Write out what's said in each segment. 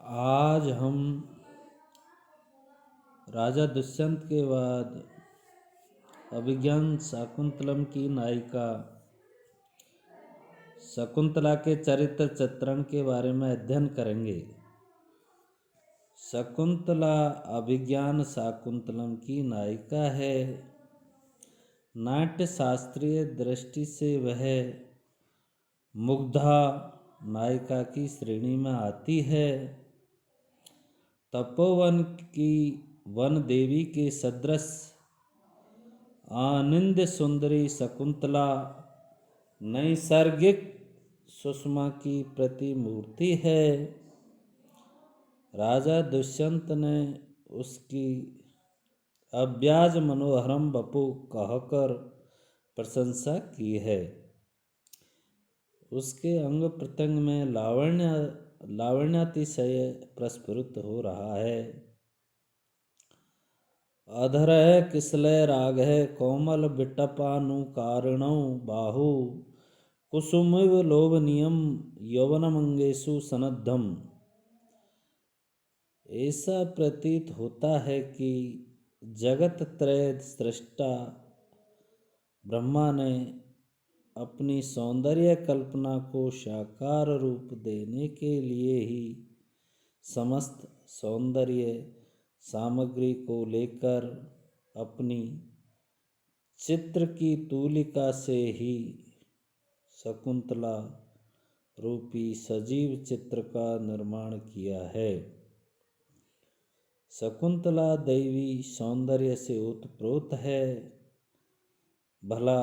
आज हम राजा दुष्यंत के बाद अभिज्ञान शाकुंतलम की नायिका शकुंतला के चरित्र चित्रण के बारे में अध्ययन करेंगे। शकुंतला अभिज्ञान शाकुंतलम की नायिका है। नाट्य शास्त्रीय दृष्टि से वह मुग्धा नायिका की श्रेणी में आती है। तपोवन की वन देवी के सदृश आनंद सुंदरी शकुंतला नैसर्गिक सुषमा की प्रतिमूर्ति है। राजा दुष्यंत ने उसकी अव्याज मनोहरम बपु कहकर प्रशंसा की है। उसके अंग प्रत्यंग में लावण्यातिशय प्रस्फुरित हो रहा है। अधर किसलय राग है कोमल विटपानुकारिणौ बाहु कुसुमिव लोभनीयम यौवनमंगेषु सनद्धम। ऐसा प्रतीत होता है कि जगत त्रय सृष्टा ब्रह्मा ने अपनी सौंदर्य कल्पना को साकार रूप देने के लिए ही समस्त सौंदर्य सामग्री को लेकर अपनी चित्र की तूलिका से ही शकुंतला रूपी सजीव चित्र का निर्माण किया है। शकुंतला दैवी सौंदर्य से ओतप्रोत है। भला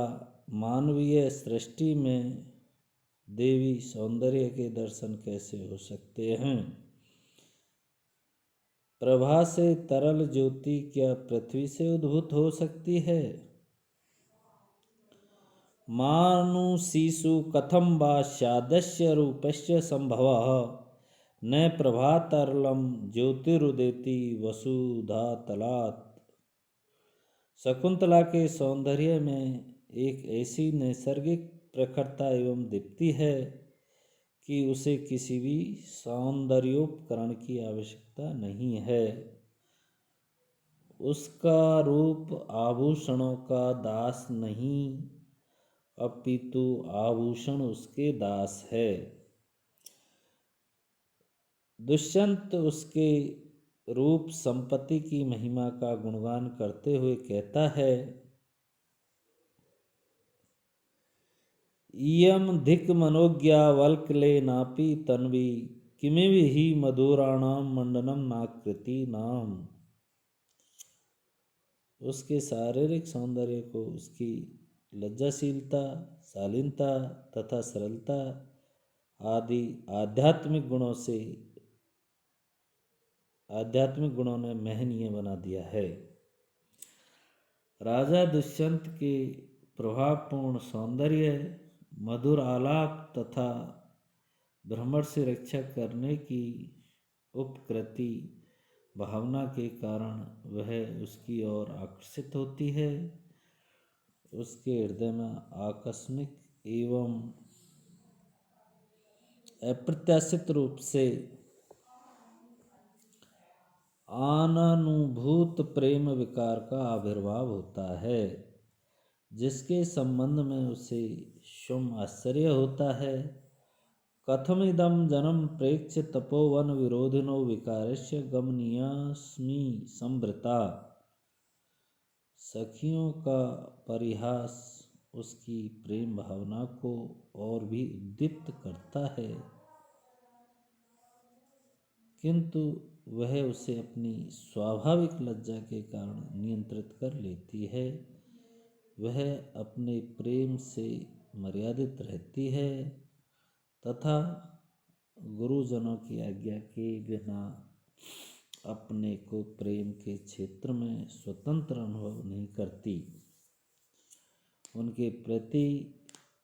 मानवीय सृष्टि में देवी सौंदर्य के दर्शन कैसे हो सकते हैं। प्रभा से तरल ज्योति क्या पृथ्वी से उद्भूत हो सकती है। मानुषीषु कथम वा स्यादस्य रूपस्य संभवः न प्रभातरलम ज्योतिरुदेति वसुधातलात्। शकुंतला के सौंदर्य में एक ऐसी नैसर्गिक प्रखरता एवं दीप्ति है कि उसे किसी भी सौंदर्योपकरण की आवश्यकता नहीं है। उसका रूप आभूषणों का दास नहीं अपितु आभूषण उसके दास है। दुष्यंत उसके रूप संपत्ति की महिमा का गुणगान करते हुए कहता है। इयम धिक मनोज्ञा वल्कले नापी तन्वी किमिहि मधुराणाम मंडनम नाकृति नाम। उसके शारीरिक सौंदर्य को उसकी लज्जाशीलता शालीनता तथा सरलता आदि आध्यात्मिक गुणों ने महनीय बना दिया है। राजा दुष्यंत के प्रभावपूर्ण सौंदर्य मधुर आलाप तथा भ्रमर से रक्षा करने की उपकृति भावना के कारण वह उसकी ओर आकर्षित होती है। उसके हृदय में आकस्मिक एवं अप्रत्याशित रूप से अनुभूत प्रेम विकार का आविर्भाव होता है, जिसके संबंध में उसे शुम आश्चर्य होता है। कथमिदं जनं प्रेक्ष्य तपोवन विरोधिनो विकारस्य गमनीयास्मि संवृता। सखियों का परिहास उसकी प्रेम भावना को और भी उद्दीप्त करता है, किंतु वह उसे अपनी स्वाभाविक लज्जा के कारण नियंत्रित कर लेती है। वह अपने प्रेम से मर्यादित रहती है तथा गुरुजनों की आज्ञा के बिना अपने को प्रेम के क्षेत्र में स्वतंत्र अनुभव नहीं करती। उनके प्रति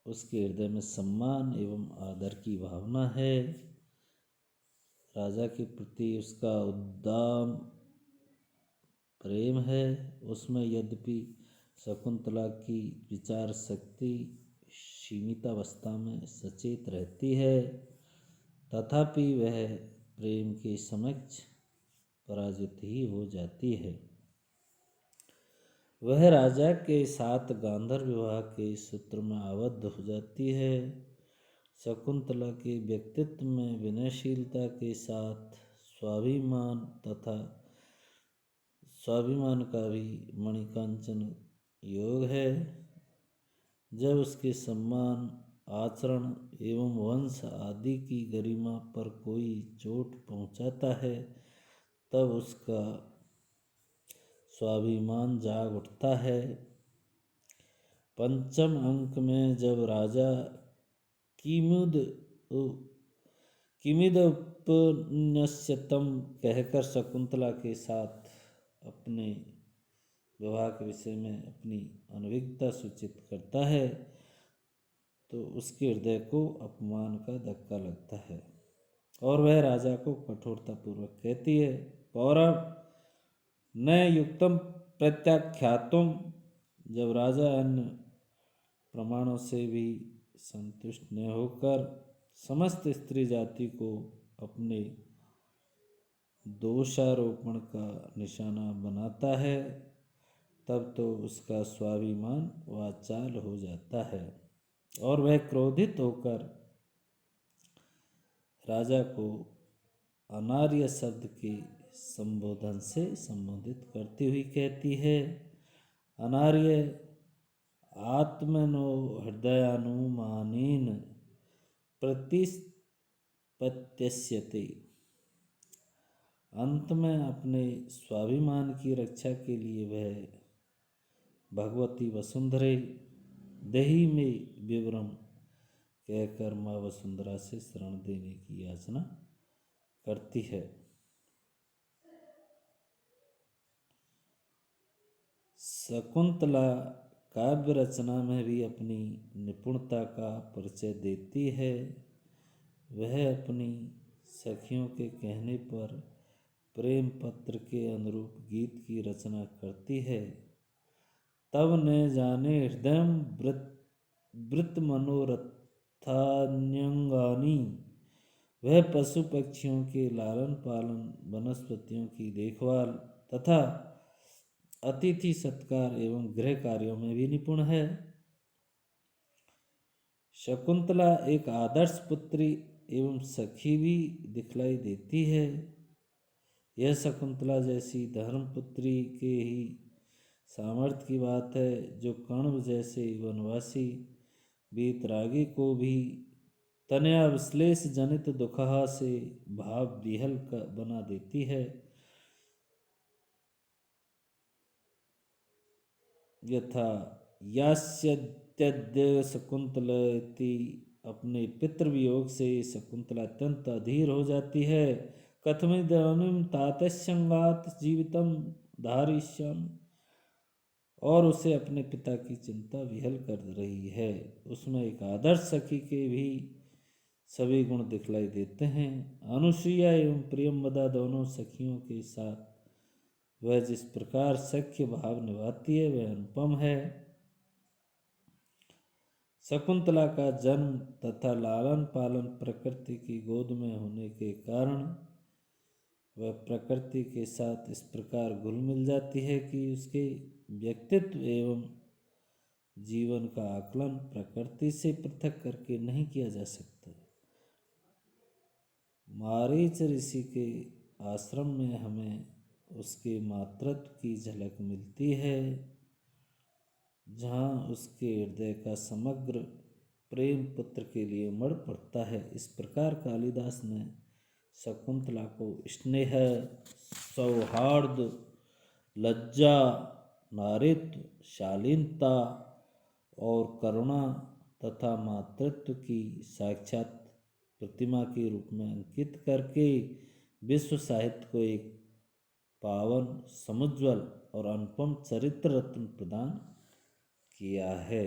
उसके हृदय में सम्मान एवं आदर की भावना है। राजा के प्रति उसका उद्दाम प्रेम है। उसमें यद्यपि शकुंतला की विचार शक्ति सीमित अवस्था में सचेत रहती है, तथापि वह प्रेम के समक्ष पराजित ही हो जाती है। वह राजा के साथ गांधर्व विवाह के सूत्र में आबद्ध हो जाती है। शकुंतला के व्यक्तित्व में विनयशीलता के साथ स्वाभिमान का भी मणिकांचन योग है। जब उसके सम्मान, आचरण एवं वंश आदि की गरिमा पर कोई चोट पहुंचाता है तब उसका स्वाभिमान जाग उठता है। पंचम अंक में जब राजा किमिदुपन्यस्यतम कहकर शकुंतला के साथ अपने विवाह के विषय में अपनी अनभिज्ञता सूचित करता है तो उसके हृदय को अपमान का धक्का लगता है और वह राजा को कठोरतापूर्वक कहती है, पौरव न युक्तम प्रत्याख्यातुम। जब राजा अन्य प्रमाणों से भी संतुष्ट न होकर समस्त स्त्री जाति को अपने दोषारोपण का निशाना बनाता है तब तो उसका स्वाभिमान वाचाल हो जाता है और वह क्रोधित होकर राजा को अनार्य शब्द के संबोधन से संबोधित करती हुई कहती है, अनार्य आत्मनो हृदयानुमानेन प्रतिपत्यस्यते। अंत में अपने स्वाभिमान की रक्षा के लिए वह भगवती वसुंधरे देहि में विवरम कहकर माँ वसुंधरा से शरण देने की याचना करती है। शकुंतला काव्य रचना में भी अपनी निपुणता का परिचय देती है। वह अपनी सखियों के कहने पर प्रेम पत्र के अनुरूप गीत की रचना करती है। तब न जाने हृदय वृत्त मनोरथान्यंगानी। वह पशु पक्षियों के लालन पालन, वनस्पतियों की देखभाल तथा अतिथि सत्कार एवं गृह कार्यों में भी निपुण है। शकुंतला एक आदर्श पुत्री एवं सखी भी दिखलाई देती है। यह शकुंतला जैसी धर्मपुत्री के ही सामर्थ्य की बात है जो कण्व जैसे वनवासी वीतरागी को भी तनया विश्लेष जनित दुखहा से भाव विहल बना देती है। यथा यास्यद्य शकुंतलति। अपने पितृवियोग से शकुंतला अत्यंत अधीर हो जाती है। कथमिदानीं तातस्यंगात जीवितम धारिष्यम। और उसे अपने पिता की चिंता विहल कर रही है। उसमें एक आदर्श सखी के भी सभी गुण दिखलाई देते हैं। अनुसुईया एवं प्रियंवदा दोनों सखियों के साथ वह जिस प्रकार सख्य भाव निभाती है वह अनुपम है। शकुंतला का जन्म तथा लालन पालन प्रकृति की गोद में होने के कारण वह प्रकृति के साथ इस प्रकार घुल मिल जाती है कि उसके व्यक्तित्व एवं जीवन का आकलन प्रकृति से पृथक करके नहीं किया जा सकता। मारीच ऋषि के आश्रम में हमें उसके मातृत्व की झलक मिलती है, जहाँ उसके हृदय का समग्र प्रेम पुत्र के लिए उमड़ पड़ता है। इस प्रकार कालिदास ने शकुंतला को स्नेह, सौहार्द, लज्जा, नारित्व, शालीनता और करुणा तथा मातृत्व की साक्षात प्रतिमा के रूप में अंकित करके विश्व साहित्य को एक पावन, समुज्वल और अनुपम चरित्र रत्न प्रदान किया है।